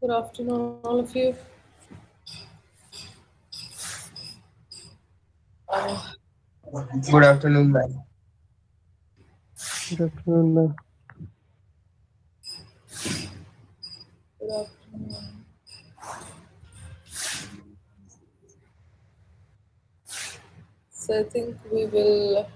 Good afternoon, all of you. Uh, Good afternoon, ma'am. Good afternoon, ma'am. Good afternoon. So I think we will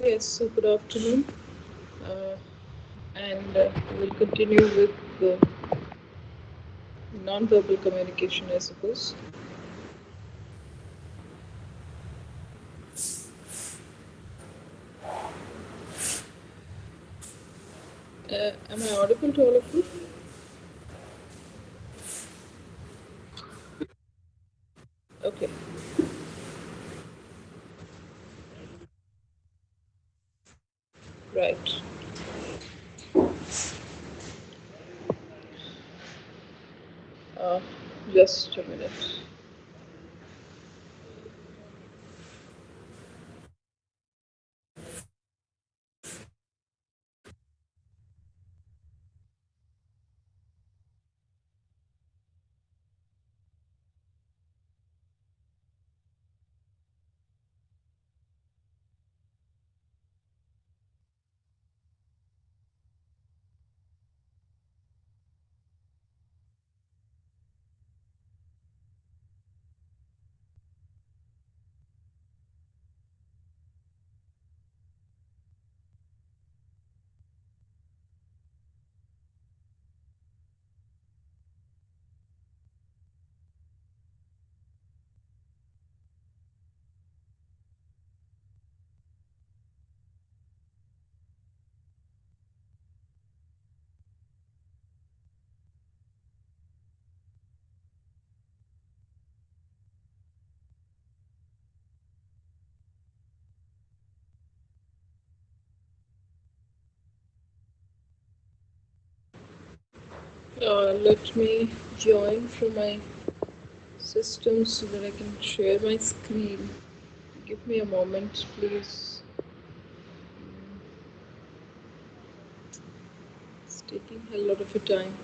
yes. So good afternoon, uh, and we'll continue with the non-verbal communication, I suppose. Am I audible to all of you? Okay. Right. Uh, just a minute. Let me join from my system so that I can share my screen. Give me a moment, please. It's taking a lot of your time.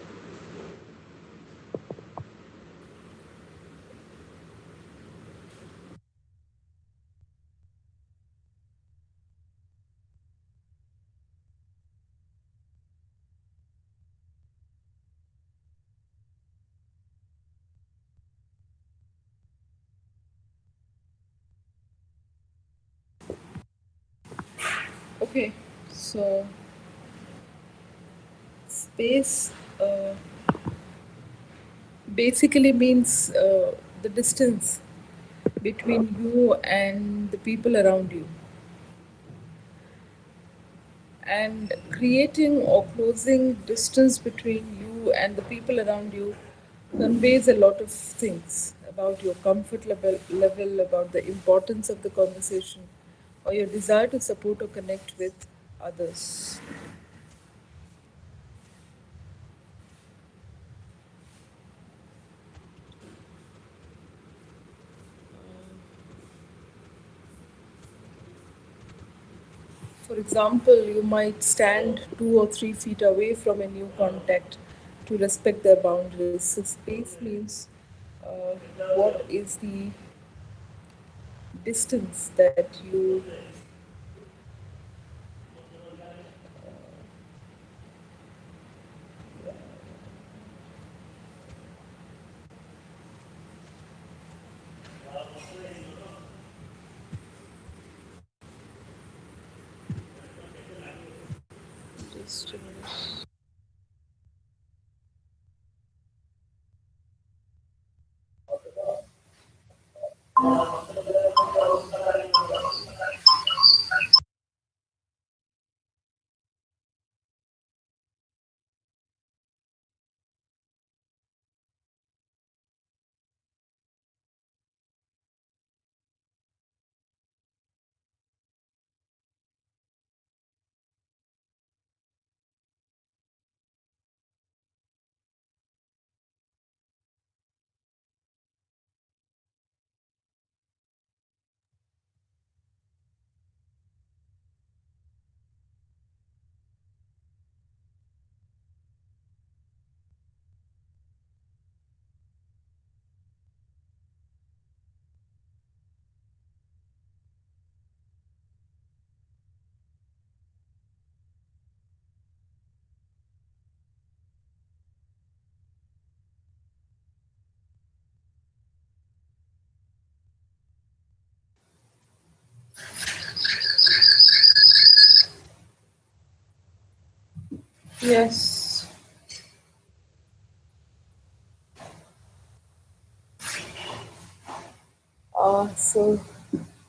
Okay, so space basically means the distance between you and the people around you. And creating or closing distance between you and the people around you conveys a lot of things about your comfort level, about the importance of the conversation, or your desire to support or connect with others. For example, you might stand 2 or 3 feet away from a new contact to respect their boundaries. So, space means uh, what is the distance that you just a minute. Yes.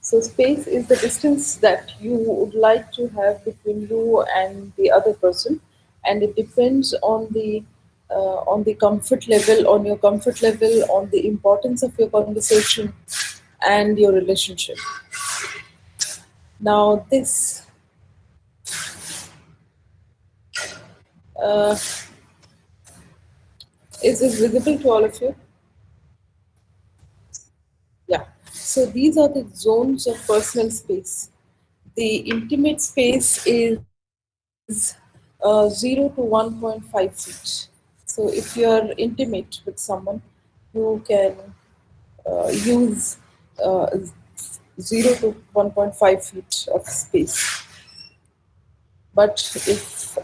So, space is the distance that you would like to have between you and the other person, and it depends on the comfort level, on your comfort level, on the importance of your conversation, and your relationship. Now, this uh, is this visible to all of you? Yeah. So these are the zones of personal space. The intimate space is 0 to 1.5 feet. So if you are intimate with someone, you can use uh, 0 to 1.5 feet of space. But if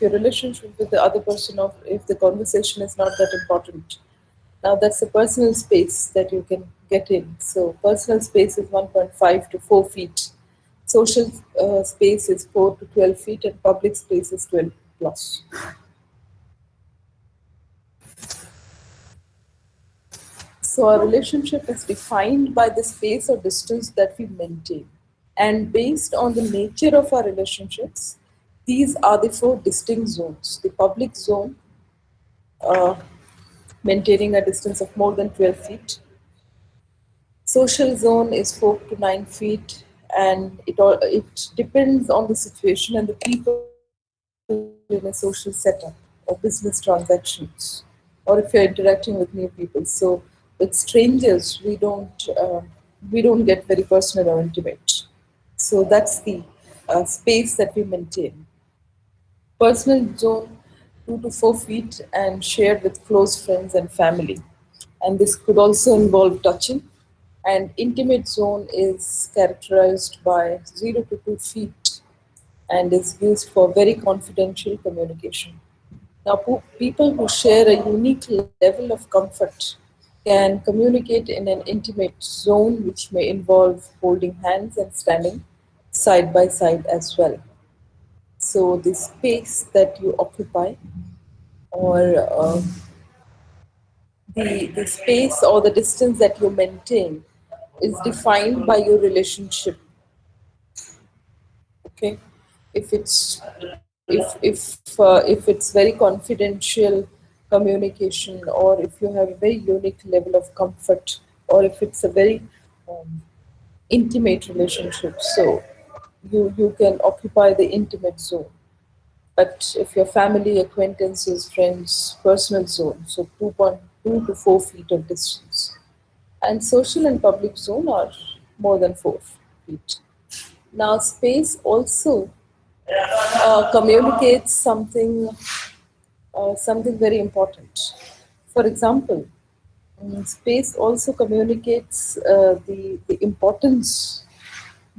your relationship with the other person, or if the conversation is not that important, now that's a personal space that you can get in. So personal space is 1.5 to 4 feet. Social space is 4 to 12 feet, and public space is 12 plus. So our relationship is defined by the space or distance that we maintain. And based on the nature of our relationships, these are the four distinct zones. The public zone, uh, maintaining a distance of more than 12 feet. Social zone is 4 to 9 feet, and it depends on the situation and the people in a social setup or business transactions, or if you're interacting with new people. So with strangers, we don't get very personal or intimate. So that's the space that we maintain. Personal zone 2 to 4 feet and shared with close friends and family. And this could also involve touching. And intimate zone is characterized by 0 to 2 feet and is used for very confidential communication. Now, people who share a unique level of comfort can communicate in an intimate zone, which may involve holding hands and standing side by side as well. So, the space that you occupy, or the space or the distance that you maintain, is defined by your relationship. Okay, if it's very confidential communication, or if you have a very unique level of comfort, or if it's a very um, intimate relationship, so you can occupy the intimate zone. But if your family, acquaintances, friends, personal zone, so 2.2 to 4 feet of distance. And social and public zone are more than 4 feet. Now, space also communicates something very important. For example, space also communicates the importance,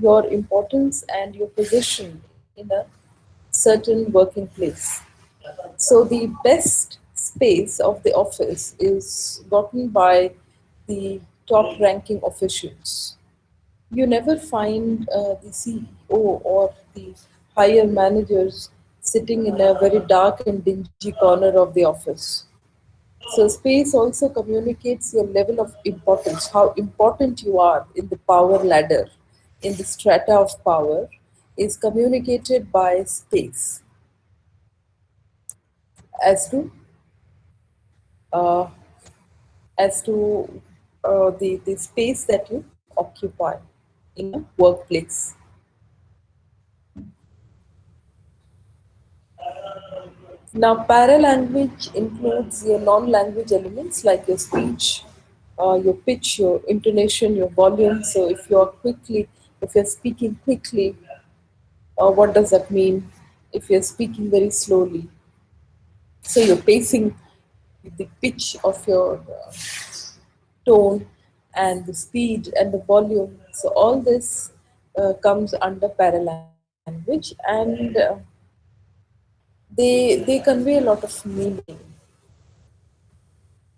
your importance and your position in a certain working place. So the best space of the office is gotten by the top ranking officials. You never find the CEO or the higher managers sitting in a very dark and dingy corner of the office. So, space also communicates your level of importance, how important you are in the power ladder, in the strata of power, is communicated by space as to uh, the space that you occupy in a workplace. Now, paralanguage includes your non-language elements like your speech, your pitch, your intonation, your volume. So, if you're speaking quickly, what does that mean? If you're speaking very slowly, so you're pacing the pitch of your tone and the speed and the volume. So, all this comes under paralanguage, and they convey a lot of meaning.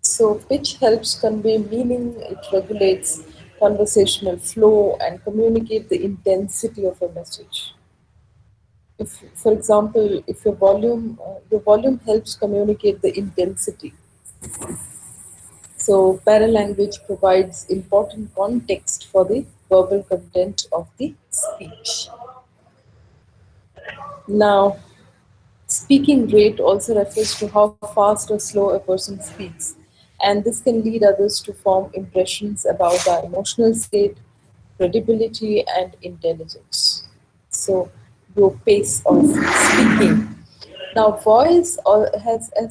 So, pitch helps convey meaning, it regulates conversational flow and communicate the intensity of a message. If, for example, if your volume helps communicate the intensity. So, paralanguage provides important context for the verbal content of the speech. Now, speaking rate also refers to how fast or slow a person speaks, and this can lead others to form impressions about our emotional state, credibility, and intelligence. So, your pace of speaking. Now, has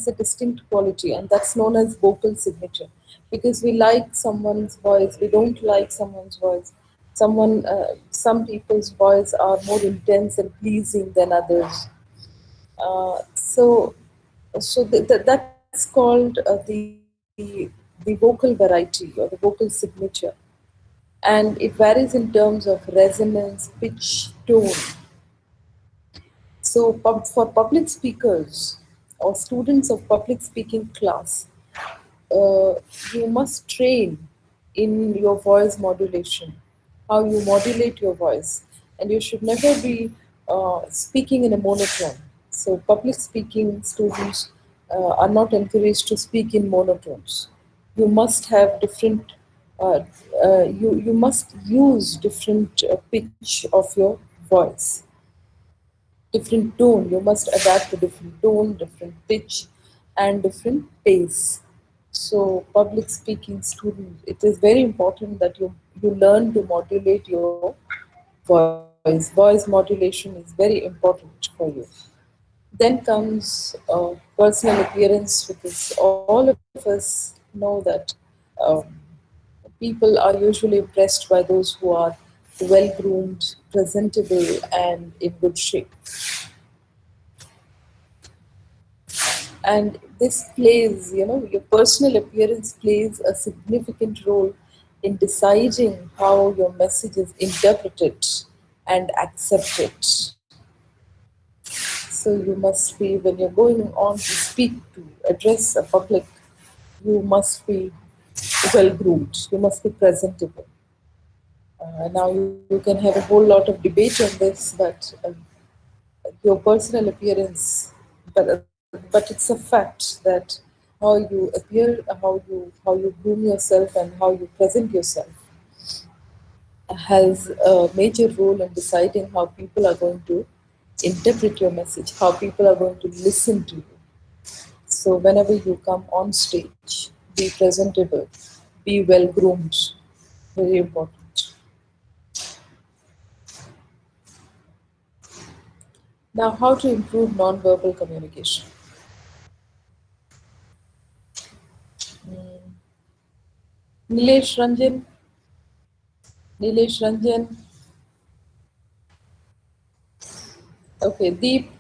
a distinct quality, and that's known as vocal signature, because we like someone's voice, we don't like someone's voice. Some people's voice are more intense and pleasing than others. So that's called the vocal variety or the vocal signature, and it varies in terms of resonance, pitch, tone. So for public speakers or students of public speaking class, uh, you must train in your voice modulation, how you modulate your voice, and you should never be speaking in a monotone. So, public speaking students are not encouraged to speak in monotones. You must have different. Uh, you must use different pitch of your voice, different tone. You must adapt to different tone, different pitch, and different pace. So, public speaking students, it is very important that you learn to modulate your voice. Voice modulation is very important for you. Then comes personal appearance, because all of us know that um, people are usually impressed by those who are well groomed, presentable, and in good shape. And this plays, your personal appearance plays a significant role in deciding how your message is interpreted and accepted. So you must be, when you're going on to speak, to address a public, you must be well groomed, you must be presentable. Now you can have a whole lot of debate on this, but your personal appearance, but it's a fact that how you appear, how you groom yourself, and how you present yourself has a major role in deciding how people are going to interpret your message, how people are going to listen to you. So whenever you come on stage, be presentable, be well groomed, very important. Now, how to improve non-verbal communication? Nilesh Ranjan, Nilesh Ranjan. Okay, Deep,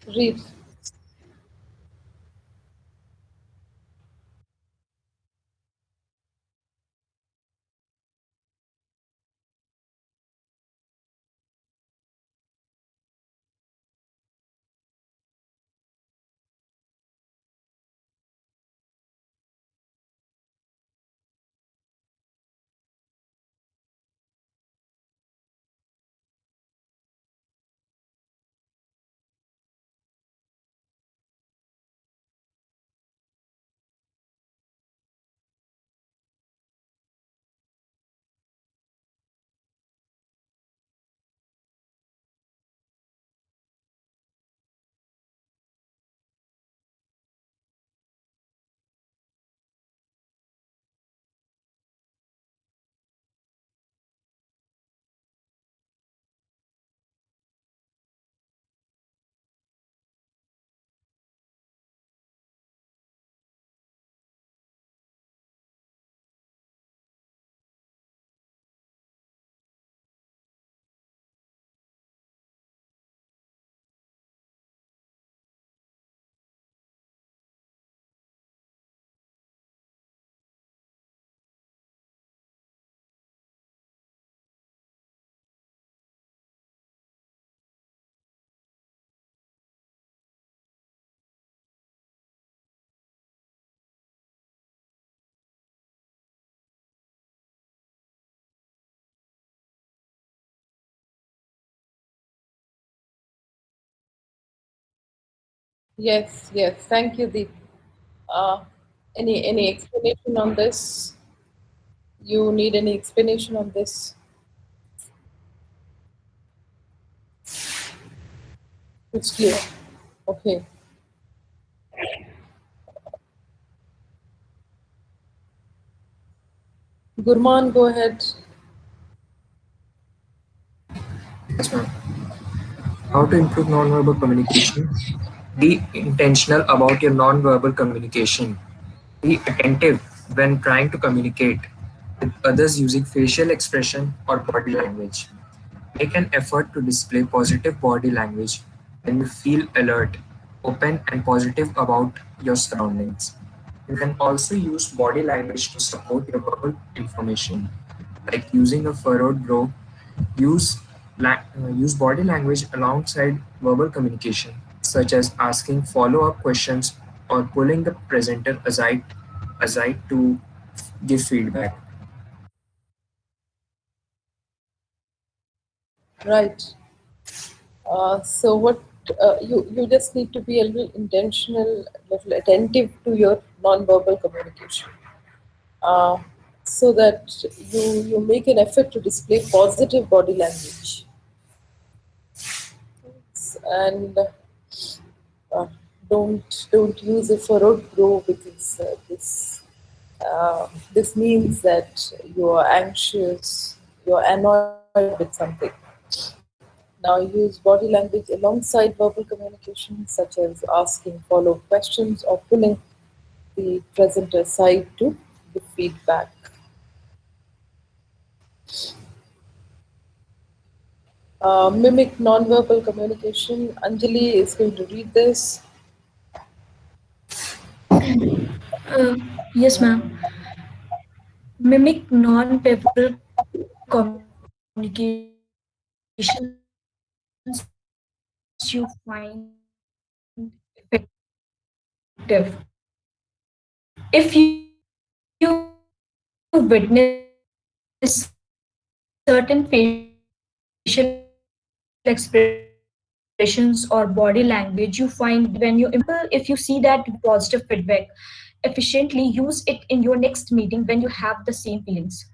read. Yes, yes. Thank you, Deep. Uh, any explanation on this? You need any explanation on this? It's clear. Okay. Gurman, go ahead. Yes, ma'am. How to improve nonverbal communication? Be intentional about your nonverbal communication. Be attentive when trying to communicate with others using facial expression or body language. Make an effort to display positive body language when you feel alert, open, and positive about your surroundings. You can also use body language to support your verbal information, like using a furrowed brow. Use body language alongside verbal communication, such as asking follow-up questions or pulling the presenter aside to give feedback. Right. So what you just need to be a little intentional, a little attentive to your non-verbal communication, uh, so that you make an effort to display positive body language, and uh, don't use a furrowed brow, because this means that you're anxious, you're annoyed with something. Now use body language alongside verbal communication, such as asking follow-up questions or pulling the presenter aside to give feedback. Mimic nonverbal communication. Anjali is going to read this. Yes, ma'am. Mimic non-verbal communications you find effective. If you witness certain facial expressions or body language, you find when you if you see that positive feedback efficiently, use it in your next meeting when you have the same feelings.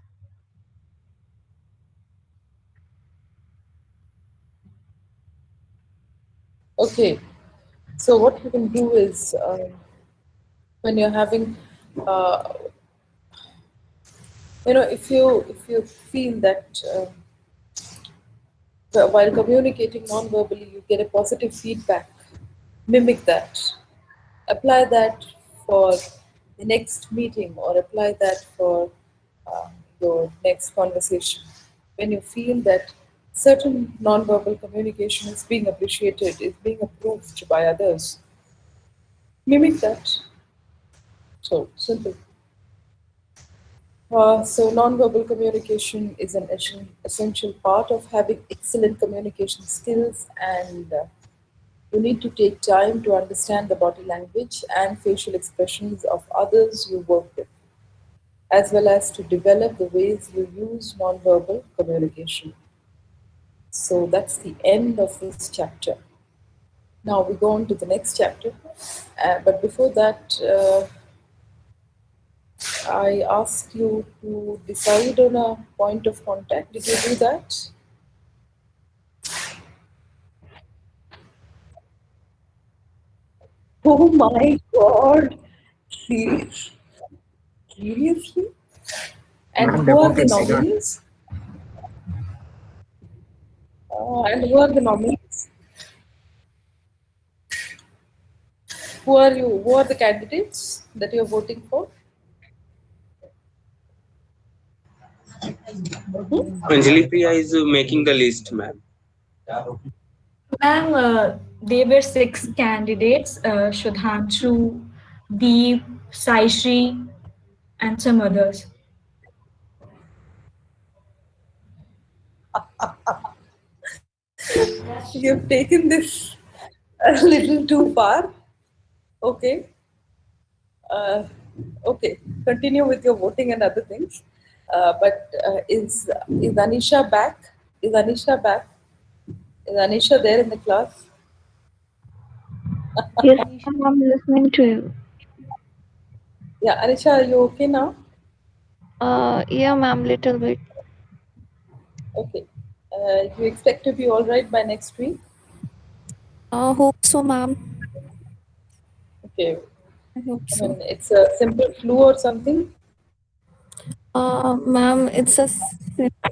Okay, so what you can do is, when you're having, uh, if you feel that, while communicating non-verbally you get a positive feedback, mimic that. Apply that for the next meeting, or apply that for your next conversation. when you feel that certain nonverbal communication is being appreciated, is being approved by others, mimic that. So simple. So nonverbal communication is an essential part of having excellent communication skills, and you need to take time to understand the body language and facial expressions of others you work with, as well as to develop the ways you use nonverbal communication. So that's the end of this chapter. Now we go on to the next chapter. But before that, I ask you to decide on a point of contact. Did you do that? Oh my God! Seriously? And Ma'am, who are the democracy, na? nominees? And who are the nominees? Who are you? Who are the candidates that you're voting for? Mhm. Anjali Priya is making the list, ma'am. Ma'am, there were six candidates: Shudhanshu, Deep, Saishri, and some others. You've taken this a little too far. Okay. Uh, okay. Continue with your voting and other things. But is Anisha back? Is Anisha back? Is Anisha there in the class? Yes, ma'am, I'm listening to you. Yeah, Anisha, are you okay now? Yeah, ma'am, little bit. Okay. You expect to be all right by next week? Hope so, ma'am. Okay. I hope I so. mean, it's a simple flu or something. Ma'am, it's a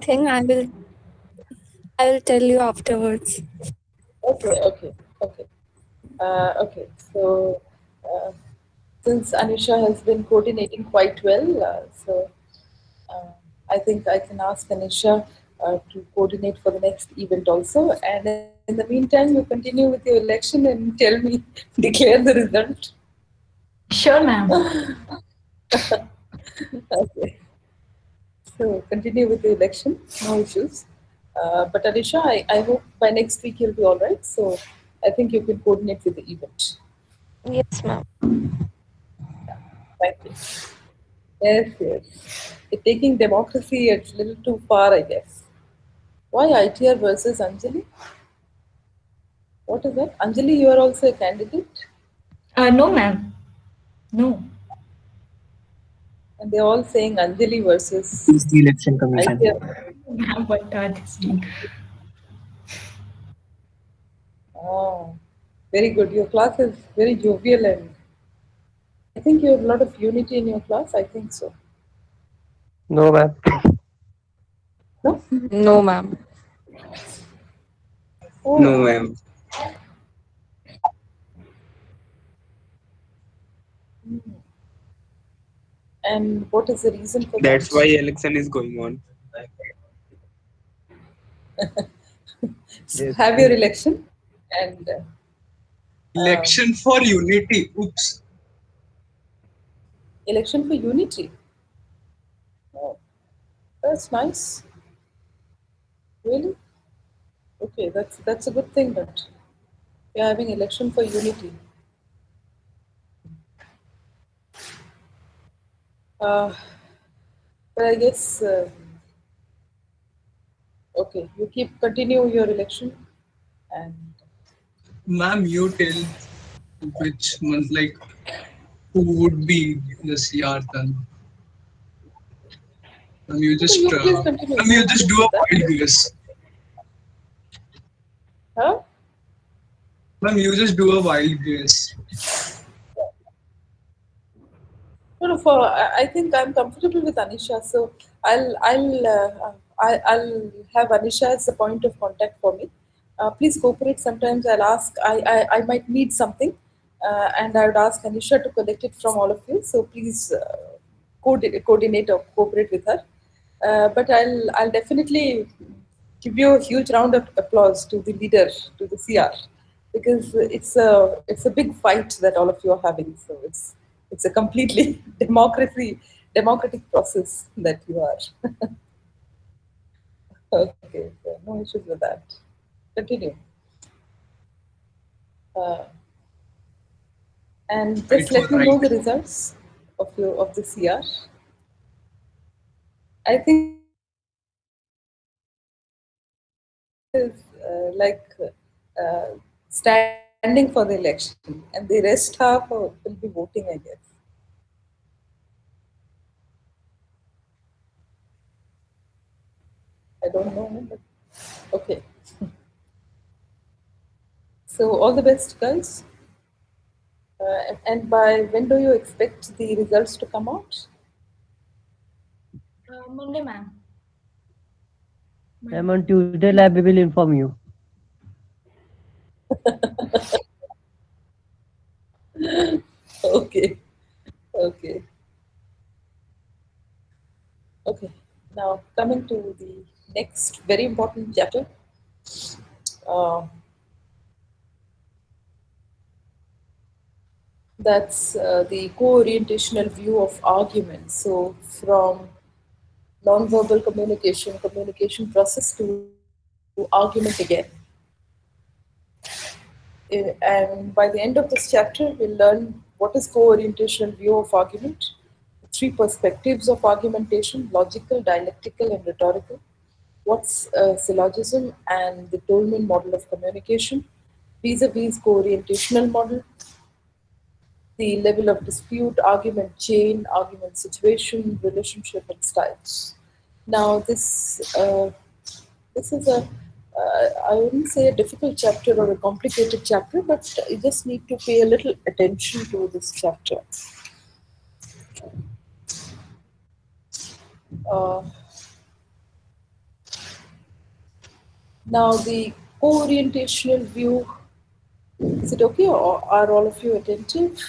thing. I will tell you afterwards. Okay, okay, okay. Okay. So, uh, since Anisha has been coordinating quite well, uh, I think I can ask Anisha to coordinate for the next event also. And in the meantime, you continue with your election and tell me, declare the result. Sure, ma'am. Okay. So continue with the election, no issues. But Anisha, I hope by next week you'll be all right. So I think you can coordinate with the event. Yes, ma'am. Thank you. Yes, yes. You're taking democracy a little too far, I guess. Why ITR versus Anjali? What is that? Anjali, you are also a candidate, No, ma'am. No. and they're all saying Anjali versus Is the election commission. ITR. Ma'am, what are this doing? Oh, very good. Your class is very jovial, and I think you have a lot of unity in your class. I think so. No, ma'am. No? No, ma'am. No, Oh, ma'am. and what is the reason for That's why that? election is going on. So Yes. have your election and Election for unity. Oops. election for unity. Oh, that's nice. Really? Okay, that's a good thing. But you're having election for unity. Uh, but I guess okay. You keep continue your election, and Ma'am, you tell which month, like, who would be the CR then? okay, you please continue. Ma'am, No you just issues do a with that. wild guess. Huh? Ma'am, you just do a wild guess. No, no. I think I'm comfortable with Anisha, so I'll have Anisha as the point of contact for me. Please cooperate. Sometimes I'll ask. I might need something, and I would ask Anisha to collect it from all of you. So please coordinate or cooperate with her. But I'll definitely give you a huge round of applause to the leader, to the CR, because it's a big fight that all of you are having. So it's a completely democratic process that you are. Okay, so no issues with that. Continue. Uh, and Fight just for let me right. know the results of the CR. I think is standing for the election, and the rest half will be voting, I guess. I don't know, but okay. So all the best, guys. And by when do you expect the results to come out? Monday, ma'am. I'm Monday. on Tuesday lab. We will inform you. Okay, okay, okay. Now coming to the next very important chapter. Uh, that's the co-orientational view of argument. So from non-verbal communication, communication process to argument again. And by the end of this chapter, we'll learn what is co-orientational view of argument, the three perspectives of argumentation, logical, dialectical, and rhetorical. What's a syllogism and the Tolman model of communication, vis-a-vis co-orientational model, the level of dispute, argument chain, argument situation, relationship, and styles. Now, this is I wouldn't say a difficult chapter or a complicated chapter, but you just need to pay a little attention to this chapter. Uh, Now, the co-orientational view, is it okay, or are all of you attentive,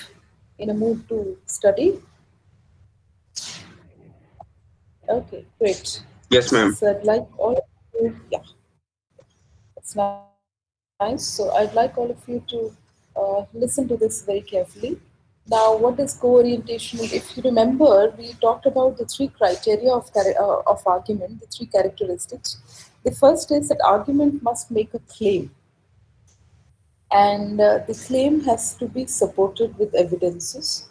in a mood to study? Okay, great. Yes, ma'am. So I'd like all of you, yeah, that's nice. So I'd like all of you to listen to this very carefully. Now, what is co-orientational? If you remember, we talked about the three criteria of argument, the three characteristics. The first is that argument must make a claim, and the claim has to be supported with evidences.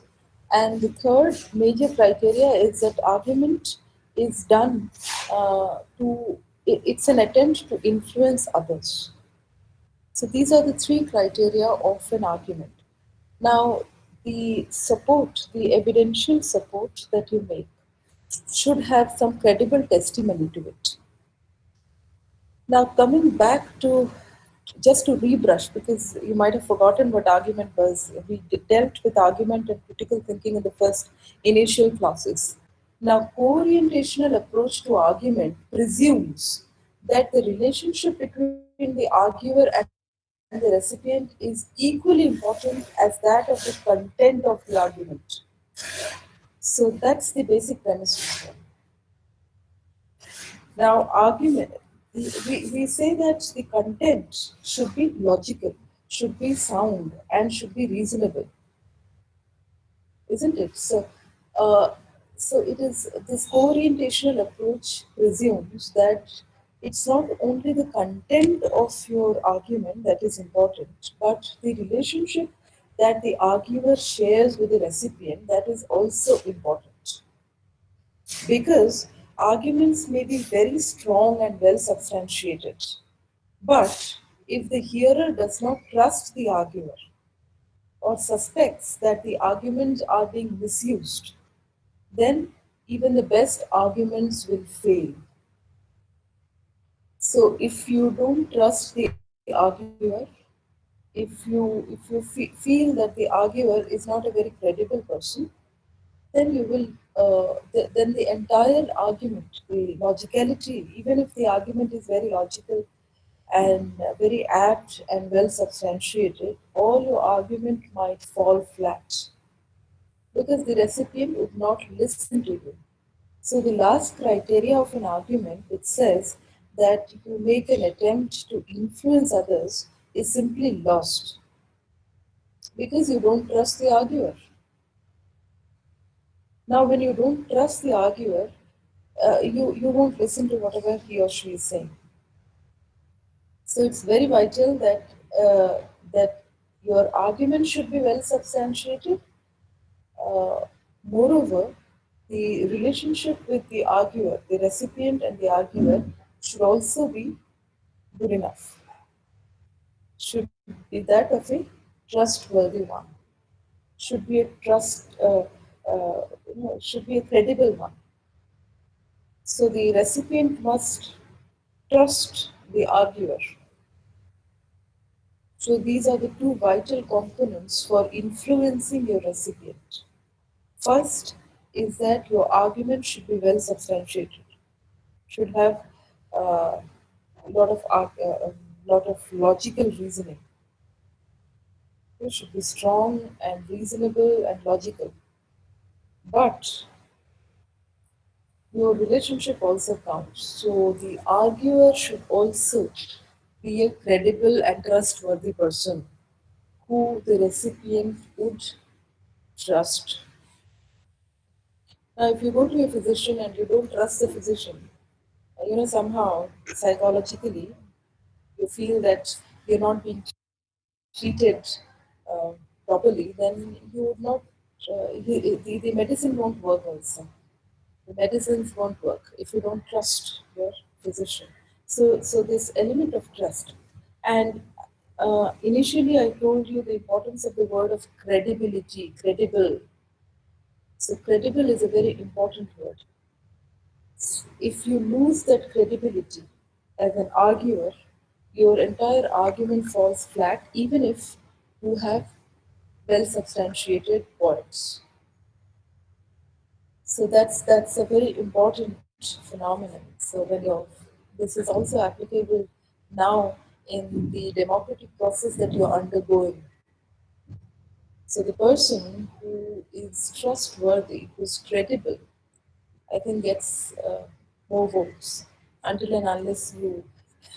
And the third major criteria is that argument is done it's an attempt to influence others. So these are the three criteria of an argument. Now, the support, the evidential support that you make, should have some credible testimony to it. Now, coming back to just to rebrush, because you might have forgotten what argument was. We dealt with argument and critical thinking in the first initial classes. Now, co-orientational approach to argument presumes that the relationship between the arguer and the recipient is equally important as that of the content of the argument. So that's the basic premise of it. Now, argument, we say that the content should be logical, should be sound, and should be reasonable, isn't it? Uh, so it is this orientational approach presumes that it's not only the content of your argument that is important, but the relationship that the arguer shares with the recipient that is also important. Because arguments may be very strong and well substantiated, but if the hearer does not trust the arguer or suspects that the arguments are being misused, then even the best arguments will fail. So if you don't trust the arguer, if you feel that the arguer is not a very credible person, then you will then the entire argument, the logicality, even if the argument is very logical and very apt and well substantiated, all your argument might fall flat because the recipient would not listen to you. So the last criteria of an argument which says that you make an attempt to influence others is simply lost because you don't trust the arguer. Now, when you don't trust the arguer, you won't listen to whatever he or she is saying. So it's very vital that your argument should be well substantiated. Uh, Moreover, the relationship with the arguer, the recipient and the arguer, should also be good enough. Should be that of a trustworthy one. Should be a should be a credible one. So the recipient must trust the arguer. So these are the two vital components for influencing your recipient. First is that your argument should be well substantiated, should have a lot of logical reasoning. It should be strong and reasonable and logical. But your relationship also counts. So the arguer should also be a credible and trustworthy person who the recipient would trust. Now, if you go to a physician and you don't trust the physician, somehow psychologically you feel that you're not being treated uh, properly, then you would not, the medicine won't work also. The medicines won't work if you don't trust your physician. So this element of trust. And initially, I told you the importance of the word of credibility, credible. So, credible is a very important word. If you lose that credibility as an arguer, your entire argument falls flat, even if you have well substantiated points. So that's a very important phenomenon. So this is also applicable now in the democratic process that you're undergoing. So the person who is trustworthy, who's credible, I think gets more votes until and unless you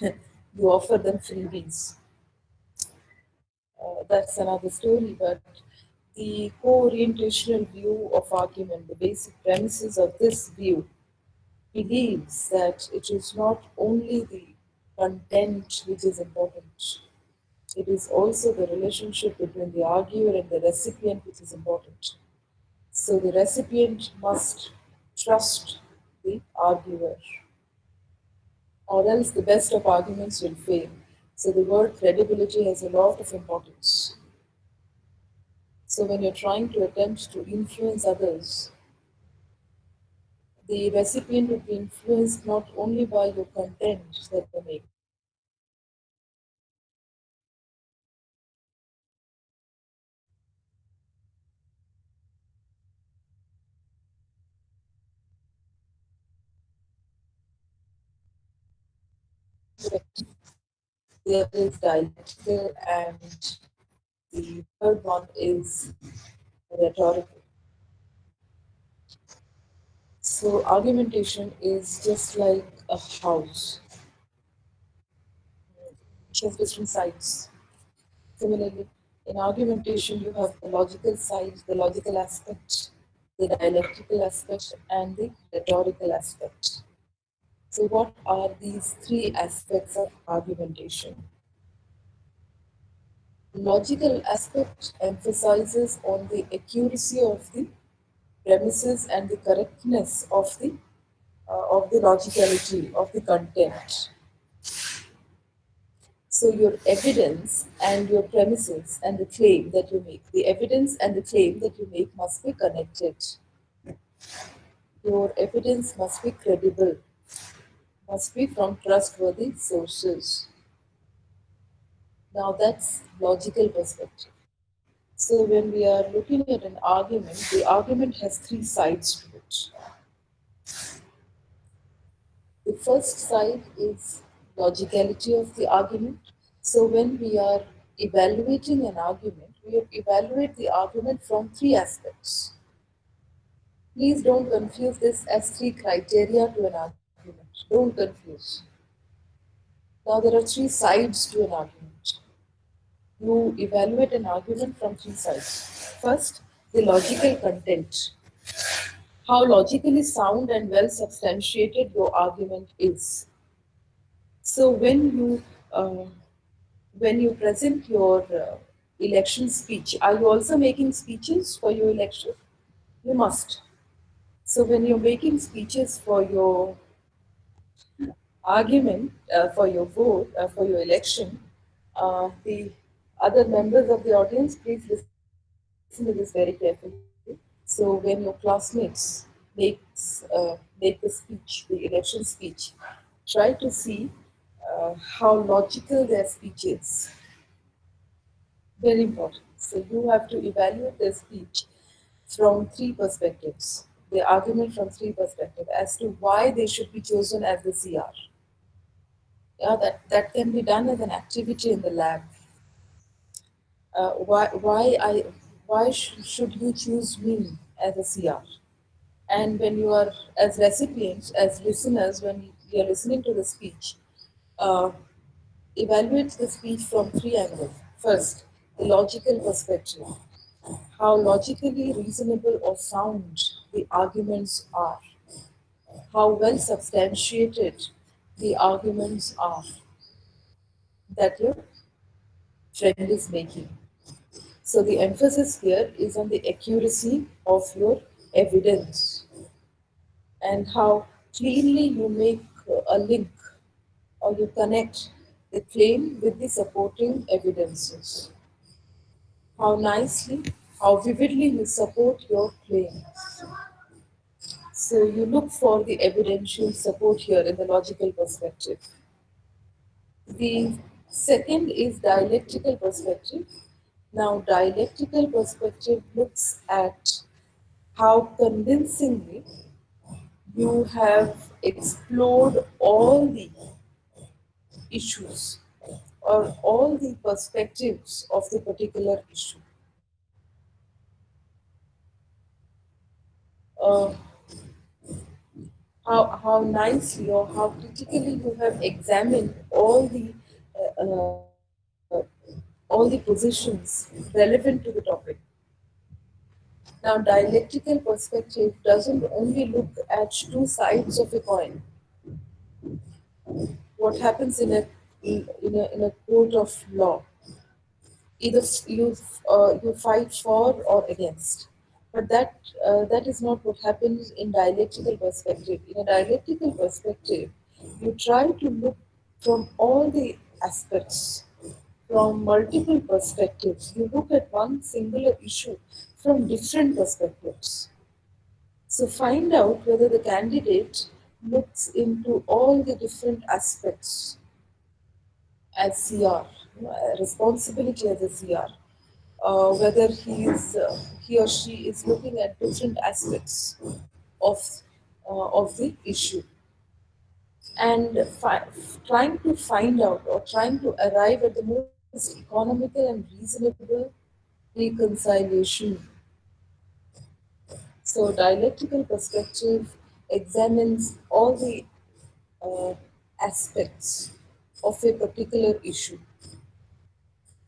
you offer them freebies. That's another story. But the co-orientational view of argument, the basic premises of this view, believes that it is not only the content which is important, it is also the relationship between the arguer and the recipient which is important. So the recipient must trust the arguer, or else the best of arguments will fail. So the word credibility has a lot of importance. So when you're trying to attempt to influence others, the recipient would be influenced not only by your content that you make, the other is dialectical, and the third one is rhetorical. So argumentation is just like a house, which has different sides. Similarly, in argumentation, you have the logical side, the logical aspect, the dialectical aspect, and the rhetorical aspect. So, what are these three aspects of argumentation? Logical aspect emphasizes on the accuracy of the premises and the correctness of the logicality of the content. So your evidence and your premises and the claim that you make, the evidence and the claim that you make must be connected. Your evidence must be credible, must be from trustworthy sources. Now that's logical perspective. So when we are looking at an argument, the argument has three sides to it. The first side is logicality of the argument. So when we are evaluating an argument, we evaluate the argument from three aspects. Please don't confuse this as three criteria to an argument. Don't confuse. Now, there are three sides to an argument. You evaluate an argument from three sides. First, the logical content. How logically sound and well substantiated your argument is. So, when you present your election speech, are you also making speeches for your election? You must. So, when you're making speeches for your argument, for your vote, for your election, the other members of the audience, please listen to this very carefully. So, when your classmates make the speech, the election speech, try to see how logical their speech is. Very important. So you have to evaluate their speech from three perspectives. The argument from three perspectives as to why they should be chosen as the CR. Yeah, that can be done as an activity in the lab. Why should you choose me as a CR? And when you are as recipients, as listeners, when you are listening to the speech, uh, evaluate the speech from three angles. First, the logical perspective, how logically reasonable or sound the arguments are, how well substantiated the arguments are that your friend is making. So the emphasis here is on the accuracy of your evidence and how cleanly you make a link or you connect the claim with the supporting evidences. How nicely, how vividly you support your claim. So you look for the evidential support here in the logical perspective. The second is dialectical perspective. Now, dialectical perspective looks at how convincingly you have explored all the issues or all the perspectives of the particular issue. Uh, how nicely or how critically you have examined all the positions relevant to the topic. Now, dialectical perspective doesn't only look at two sides of a coin. What happens in a court of law? Either you fight for or against, but that is not what happens in dialectical perspective. In a dialectical perspective, you try to look from all the aspects, from multiple perspectives. You look at one singular issue from different perspectives. So find out whether the candidate looks into all the different aspects as CR, responsibility as a CR, whether he or she is looking at different aspects of of the issue and trying to find out or trying to arrive at the most economical and reasonable reconciliation. So dialectical perspective examines all the uh, aspects of a particular issue.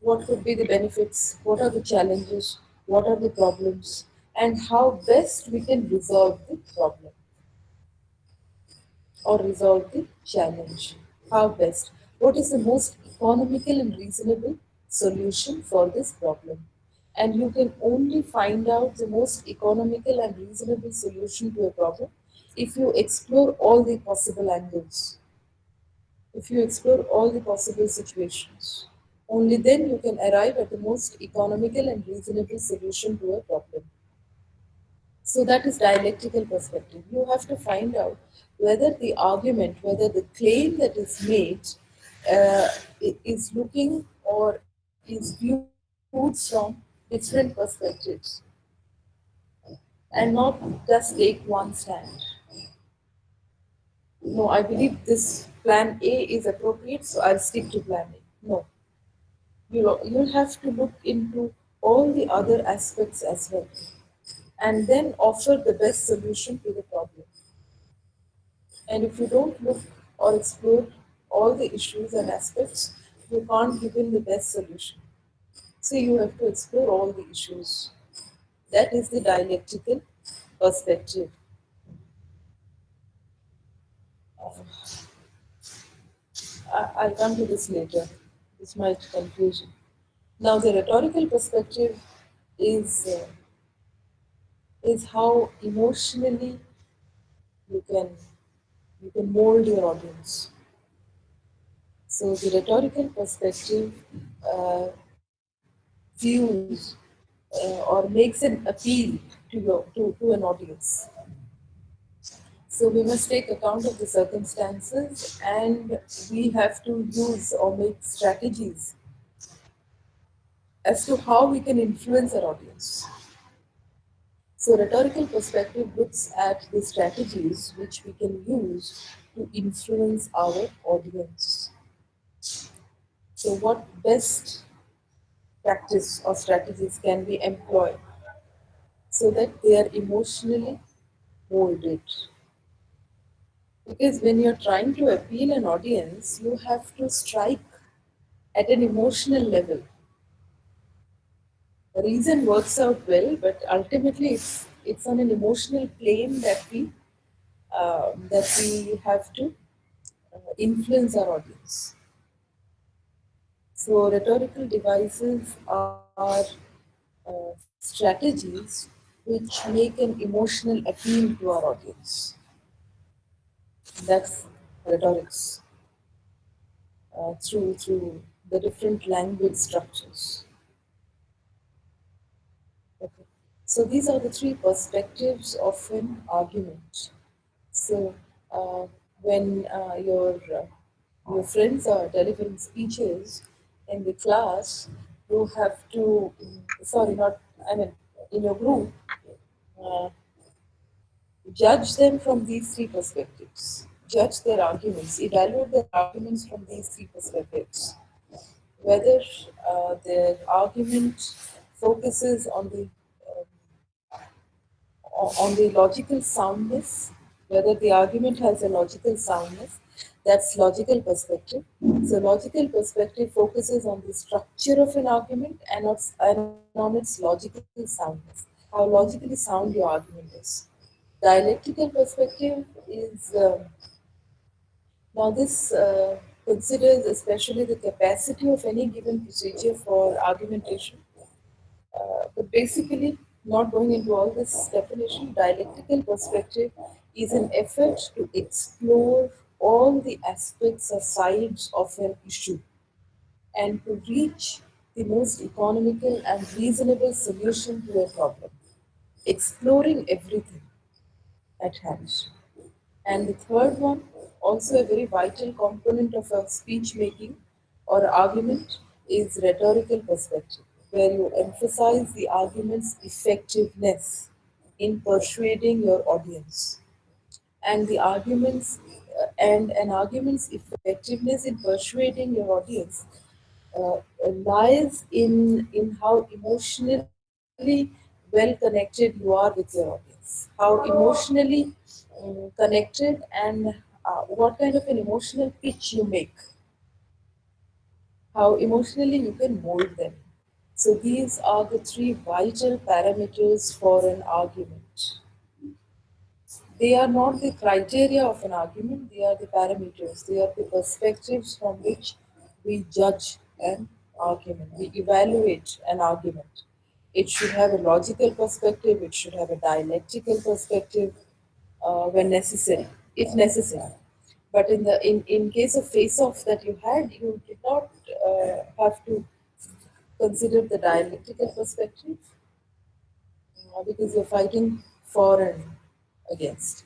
What could be the benefits? What are the challenges? What are the problems? And how best we can resolve the problem or resolve the challenge. How best? What is the most economical and reasonable solution for this problem? And you can only find out the most economical and reasonable solution to a problem if you explore all the possible angles, if you explore all the possible situations. Only then you can arrive at the most economical and reasonable solution to a problem. So that is dialectical perspective. You have to find out whether the argument, whether the claim that is made uh, is looking or is viewed from different perspectives and not just take one stand. No, I believe this plan A is appropriate, so I'll stick to plan A. No, you'll have to look into all the other aspects as well. and then offer the best solution to the problem. And if you don't look or explore all the issues and aspects, you can't give in the best solution. So you have to explore all the issues. That is the dialectical perspective. I'll come to this later. This might confuse you. Now, the rhetorical perspective is is how emotionally you can you can mold your audience. So, the rhetorical perspective uh, views or makes an appeal to an audience. So we must take account of the circumstances and we have to use or make strategies as to how we can influence our audience. So rhetorical perspective looks at the strategies which we can use to influence our audience. So what best practice or strategies can we employ so that they are emotionally molded? Because when you're trying to appeal an audience, you have to strike at an emotional level. The reason works out well, but ultimately it's on an emotional plane that we have to influence our audience. So rhetorical devices are strategies which make an emotional appeal to our audience. That's rhetorics through the different language structures. Okay. So these are the three perspectives of an argument. So when your friends are delivering speeches in the class, you have to sorry, not I mean in your group, uh, judge them from these three perspectives. Judge their arguments, evaluate their arguments from these three perspectives. Whether their argument focuses on the logical soundness, whether the argument has a logical soundness, that's logical perspective. So logical perspective focuses on the structure of an argument and on its logical soundness, how logically sound your argument is. Dialectical perspective is now this considers especially the capacity of any given procedure for argumentation, but basically, not going into all this definition, dialectical perspective is an effort to explore all the aspects or sides of an issue and to reach the most economical and reasonable solution to a problem, exploring everything at hand. And the third one, also a very vital component of a speech making or argument, is rhetorical perspective, where you emphasize the argument's effectiveness in persuading your audience. And the arguments and an argument's effectiveness in persuading your audience lies in how emotionally well connected you are with your audience, how emotionally connected, and what kind of an emotional pitch you make, how emotionally you can mold them. So these are the three vital parameters for an argument. They are not the criteria of an argument, they are the parameters, they are the perspectives from which we judge an argument, we evaluate an argument. It should have a logical perspective, it should have a dialectical perspective when necessary, if necessary. But in case of face off that you had, you did not have to consider the dialectical perspective because you're fighting for and against.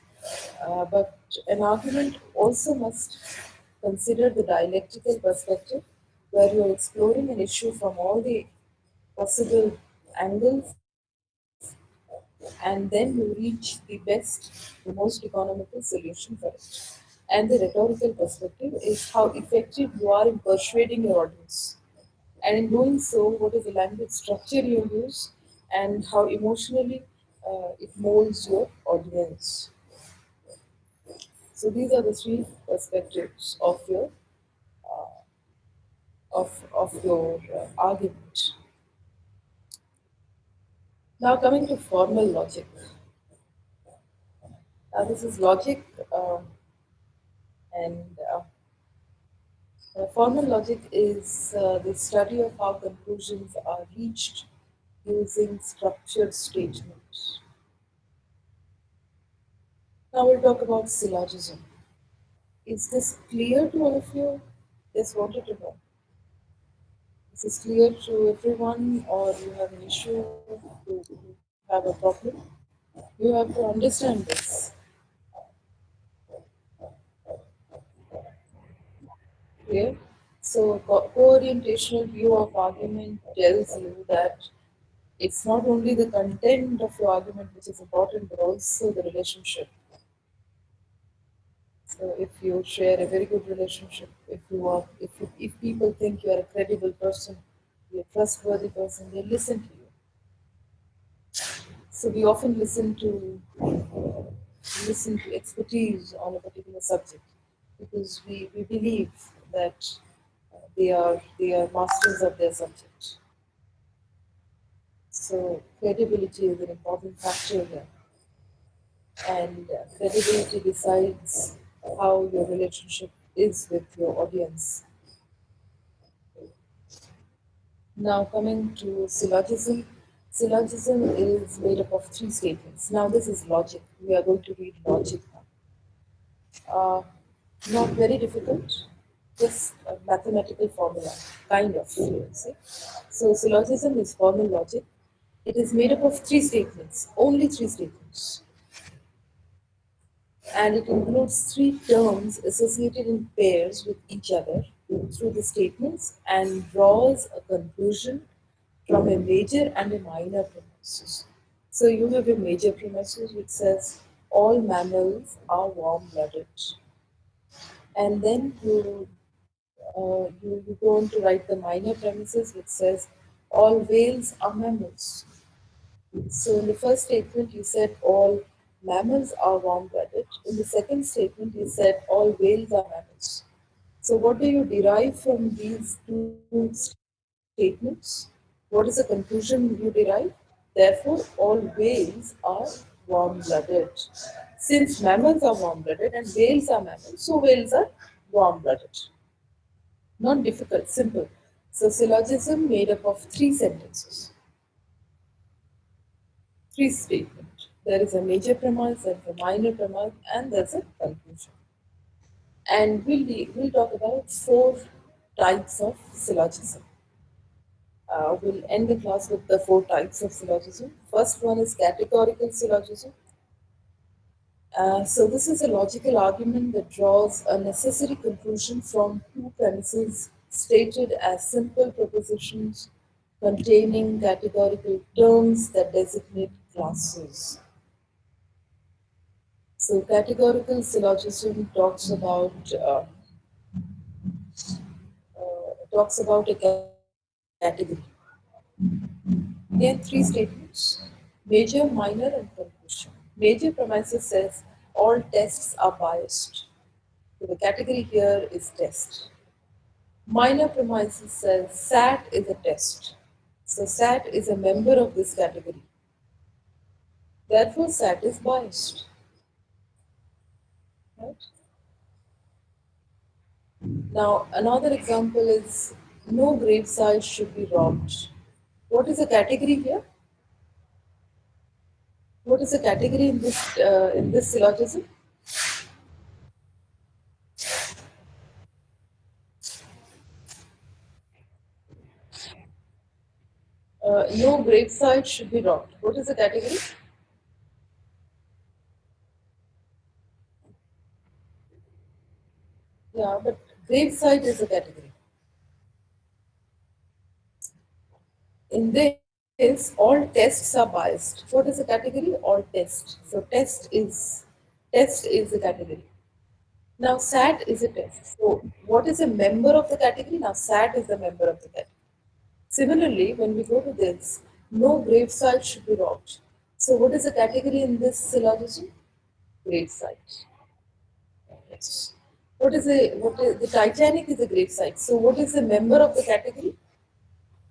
But an argument also must consider the dialectical perspective where you're exploring an issue from all the possible angles and then you reach the best, the most economical solution for it. And the rhetorical perspective is how effective you are in persuading your audience. And in doing so, what is the language structure you use and how emotionally it molds your audience. So these are the three perspectives of your argument. Now coming to formal logic. Now this is logic, and formal logic is the study of how conclusions are reached using structured statements. Now we'll talk about syllogism. Is this clear to all of you? Just wanted to know. Is this clear to everyone, or you have an issue? You have a problem? You have to understand this. Clear? So, co-orientational view of argument tells you that it's not only the content of your argument which is important, but also the relationship. So, if you share a very good relationship, if people think you are a credible person, you're a trustworthy person, they listen to you. So, we often listen to expertise on a particular subject because we believe that they are masters of their subject. So credibility is an important factor here, and credibility decides how your relationship is with your audience. Now coming to syllogism. Syllogism is made up of three statements. Now this is logic. We are going to read logic now. Uh, Not very difficult, just a mathematical formula, kind of, you would say. So syllogism is formal logic. It is made up of three statements, only three statements. And it includes three terms associated in pairs with each other through the statements and draws a conclusion from a major and a minor premises. So you have a major premises which says all mammals are warm-blooded, and then you go on to write the minor premises which says all whales are mammals. So in the first statement you said all mammals are warm-blooded. In the second statement you said all whales are mammals. So what do you derive from these two statements? What is the conclusion you derive? Therefore, all whales are warm-blooded. Since mammals are warm-blooded and whales are mammals, so whales are warm-blooded. Not difficult, simple. So syllogism made up of three sentences, three statements. There is a major premise, there is a minor premise, and there's a conclusion. And we'll talk about four types of syllogism. We'll end the class with the four types of syllogism. First one is categorical syllogism. So this is a logical argument that draws a necessary conclusion from two premises stated as simple propositions containing categorical terms that designate classes. So categorical syllogism talks about a category. Again, three statements: major, minor, and conclusion. Major premises says all tests are biased. So the category here is test. Minor premises says SAT is a test. So SAT is a member of this category. Therefore, SAT is biased. Right? Now, another example is no graveside should be robbed. What is the category here? What is the category in this syllogism? No graveside should be robbed. What is the category? Yeah, but graveside is a category. In this, all tests are biased. What is the category? All tests. So test is a category. Now SAT is a test. So what is a member of the category? Now SAT is a member of the category. Similarly, when we go to this, no graveside should be robbed. So, what is the category in this syllogism? Gravesite. Yes. What is the Titanic is a gravesite. So, what is the member of the category?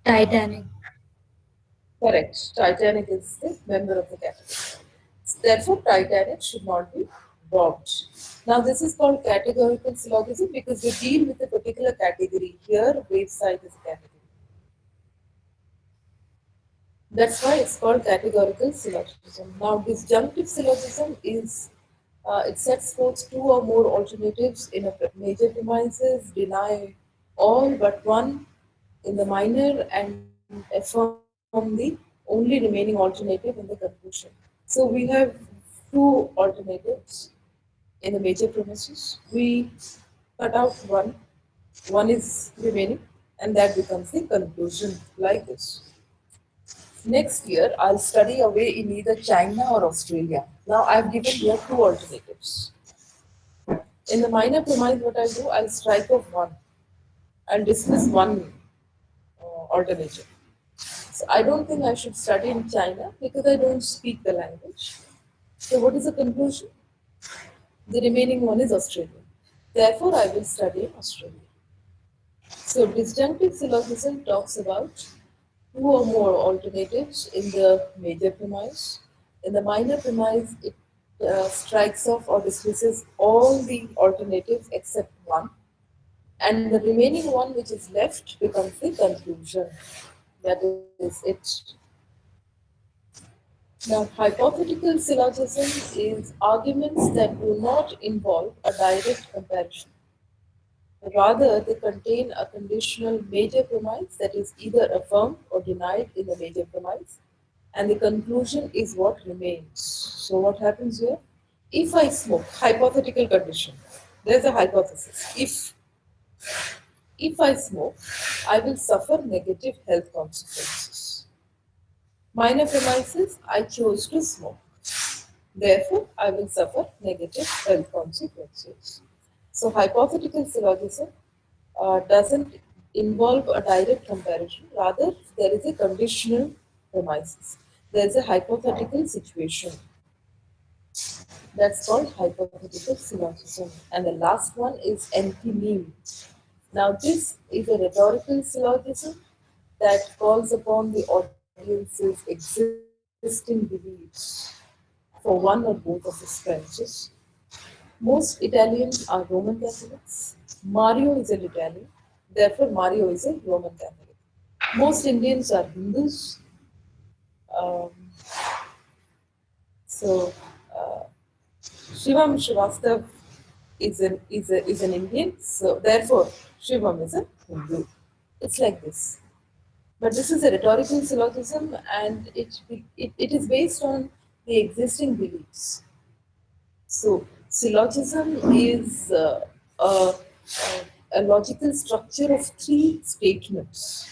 Titanic. Correct. Titanic is the member of the category. Therefore, Titanic should not be robbed. Now, this is called categorical syllogism because we deal with a particular category. Here, gravesite is a category. That's why it's called categorical syllogism. Now, disjunctive syllogism is it sets forth two or more alternatives in a major premises, deny all but one in the minor, and affirm the only remaining alternative in the conclusion. So we have two alternatives in the major premises. We cut out one is remaining, and that becomes the conclusion like this. Next year, I'll study away in either China or Australia. Now, I've given here two alternatives. In the minor premise, what I'll do, I'll strike off one. I'll dismiss one alternative. So, I don't think I should study in China because I don't speak the language. So, what is the conclusion? The remaining one is Australia. Therefore, I will study in Australia. So, disjunctive syllogism talks about two or more alternatives in the major premise. In the minor premise, it strikes off or dismisses all the alternatives except one, and the remaining one, which is left, becomes the conclusion. That is it. Now, hypothetical syllogism is arguments that do not involve a direct comparison. Rather, they contain a conditional major premise that is either affirmed or denied in the major premise, and the conclusion is what remains. So, what happens here? If I smoke, hypothetical condition, there's a hypothesis. If I smoke, I will suffer negative health consequences. Minor premises, I chose to smoke. Therefore, I will suffer negative health consequences. So, hypothetical syllogism doesn't involve a direct comparison. Rather, there is a conditional premises. There is a hypothetical situation. That's called hypothetical syllogism. And the last one is enthymeme. Now, this is a rhetorical syllogism that calls upon the audience's existing beliefs for one or both of its premises. Most Italians are Roman Catholics. Mario is an Italian, therefore, Mario is a Roman Catholic. Most Indians are Hindus. Um, so, uh, Shivam Srivastav is an Indian, so therefore, Shivam is a Hindu. It's like this. But this is a rhetorical syllogism and it is based on the existing beliefs. So, syllogism is a logical structure of three statements.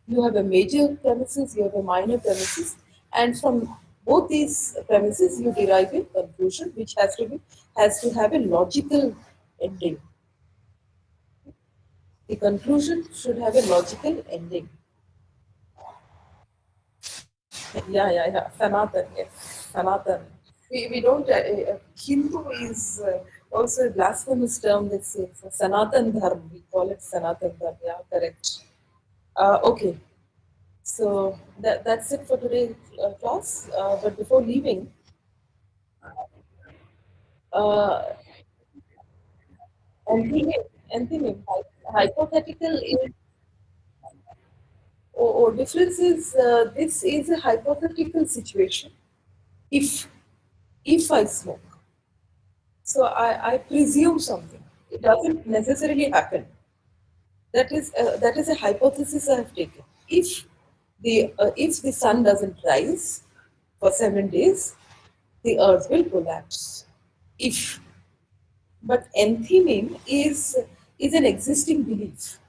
You have a major premises, you have a minor premises, and from both these premises you derive a conclusion which has to have a logical ending. The conclusion should have a logical ending. Yeah. Sanatan, yes. Sanatan. We don't, Hindu is also a blasphemous term that says Sanatan Dharma. We call it Sanatan Dharma. Yeah, correct. Okay. So that's it for today's class. But before leaving, uh, anthony, hypothetical is, difference is this is a hypothetical situation. If if I smoke, so I presume something. It doesn't necessarily happen. That is a hypothesis I have taken. If the sun doesn't rise for 7 days, the earth will collapse. If But enthymeme is an existing belief.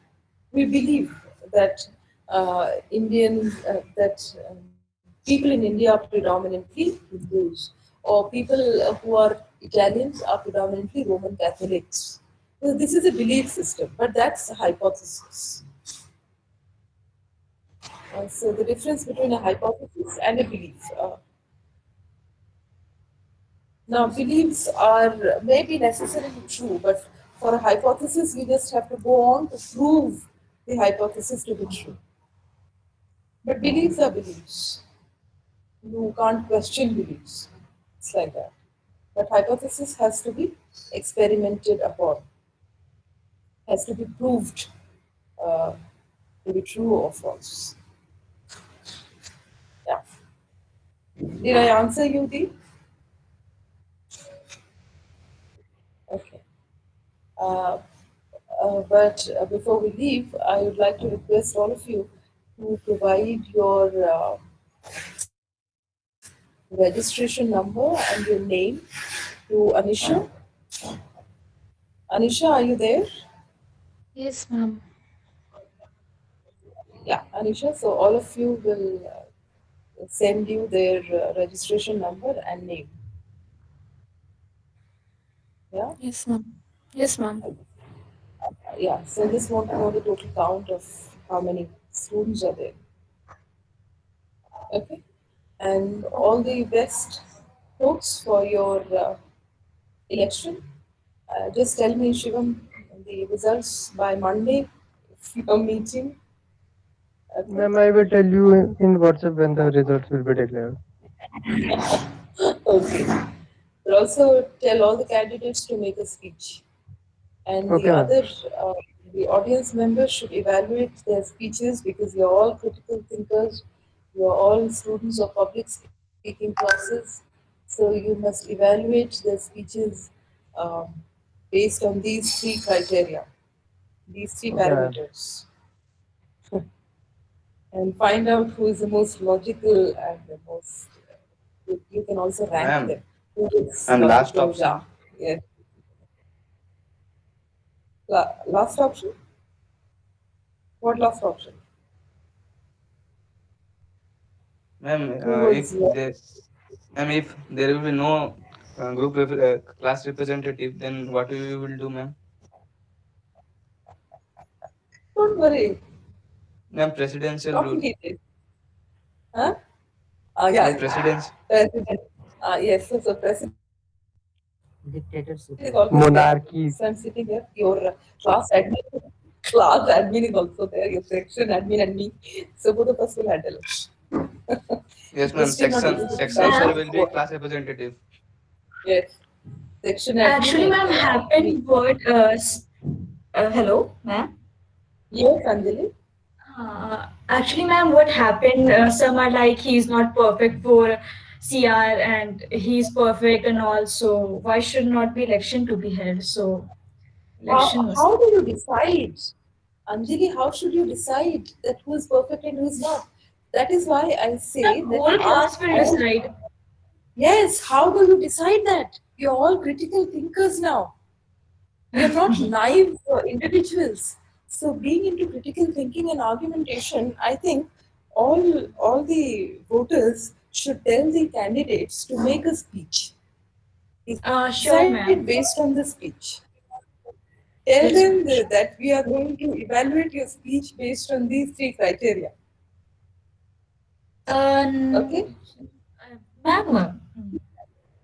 We believe that people in India are predominantly Hindus, or people who are Italians are predominantly Roman Catholics. So this is a belief system, but that's a hypothesis. So the difference between a hypothesis and a belief. Now, beliefs are maybe necessarily true, but for a hypothesis, you just have to go on to prove the hypothesis to be true. But beliefs are beliefs. You can't question beliefs. It's like that. But hypothesis has to be experimented upon, has to be proved uh, to be true or false. Yeah. Did I answer you, Dee? Okay. Uh, but before we leave, I would like to request all of you to provide your registration number and your name to Anisha. Anisha, are you there? Yes, ma'am. Yeah, Anisha. So all of you will send you their registration number and name. Yeah, Yes, ma'am. Yes, ma'am. yeah. So just want to know the total count of how many students are there. Okay, and all the best hopes for your election. Just tell me, Shivam, the results by Monday if you're meeting. Okay. Ma'am, I will tell you in WhatsApp when the results will be declared. Okay. But also tell all the candidates to make a speech. And the Okay, ma'am. other, the audience members should evaluate their speeches because you're all critical thinkers, you're all students of public speaking classes, so you must evaluate their speeches um, based on these three criteria, these three Okay, ma'am. parameters, and find out who is the most logical and the most. You can also rank Ma'am, them. Who is and last logical? Yeah. option. Yes. Last option. What last option? Ma'am, Who was if there will be no class representative, then what we will do, ma'am? Don't worry. Ma'am, presidential rule, Talking it is. Huh? Yeah. like presidents. President. Yes. So president is always there. So I'm sitting here. Your Monarchy. class admin, class admin is also there. Your section admin and me. So both of us will handle it. Yes, Christian not ma'am. able to Section sit down. section sir Ma'am, will be class representative. Yes. Section admin actually, and ma'am, me. happened what? Hello, ma'am. Yes, Anjali. Actually, ma'am, what happened? Some are like he's not perfect for CR and he's perfect and all. So why should not be election to be held? So election was. How do you decide? Anjali, how should you decide that who is perfect and who is not? That is why I say Ma'am, that whole ask class will all. decide. Yes, how do you decide that? You're all critical thinkers now. You're not naive individuals. So being into critical thinking and argumentation, I think all the voters should tell the candidates to make a speech. Sure, Decide ma'am. based on the speech. Tell Yes, them ma'am. Sure. that we are going to evaluate your speech based on these three criteria. Okay? Um, ma'am,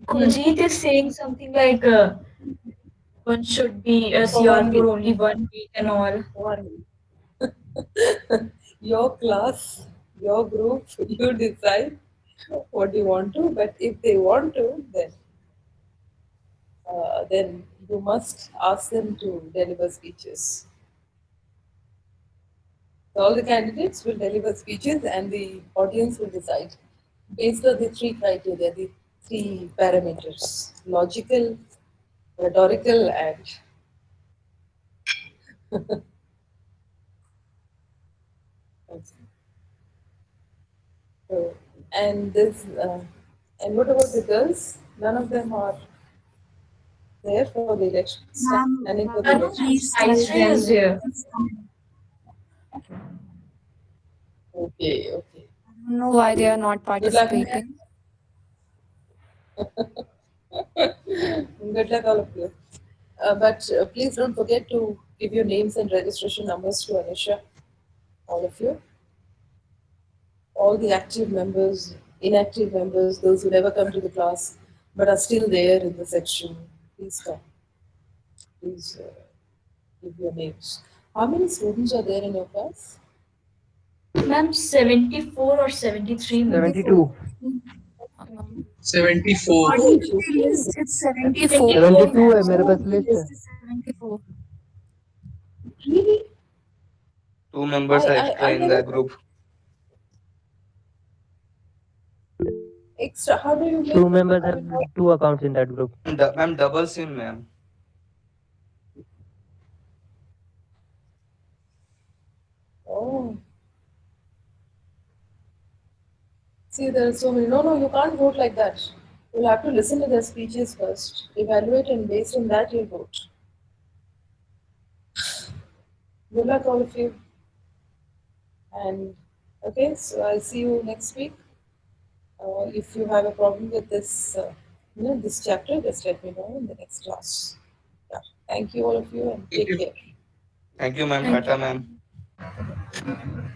Gurjeet is saying something like one should be a For CR one for week. only 1 week and all. 1 week. Your class, your group, you decide what you want to. But if they want to, then you must ask them to deliver speeches. So all the candidates will deliver speeches, and the audience will decide based on the three criteria, the three parameters: logical, rhetorical, and so. And this, and what about the girls? None of them are there for the elections, Ma'am, standing for the No, ma'am, elections. please tell Saisri is them. here. Okay, okay. I don't know why they are not Good luck. participating. Good luck, all of you. But please don't forget to give your names and registration numbers to Anisha, all of you, all the active members, inactive members, those who never come to the class. but are still there in the section, please come. Please give your names. How many students are there in your class? Ma'am, 74 or 73 maybe. 72. Um, 74. according to the list, it's 74. 72 है मेरे According pass to the list है. list, it's 74. Really? Two members are I extra in never the group. extra. How do you make? 2 members I have mean, 2 accounts in that group. Ma'am, double sim, ma'am. oh, see, there are so many. No, no, you can't vote like that. You'll have to listen to their speeches first, evaluate, and based on that, you'll vote. Good luck, all of you. And okay, so I'll see you next week. If you have a problem with this, this chapter, just let me know in the next class. Yeah. Thank you, all of you, and Thank take you. care. Thank you, ma'am. Thank Tata, you. ma'am.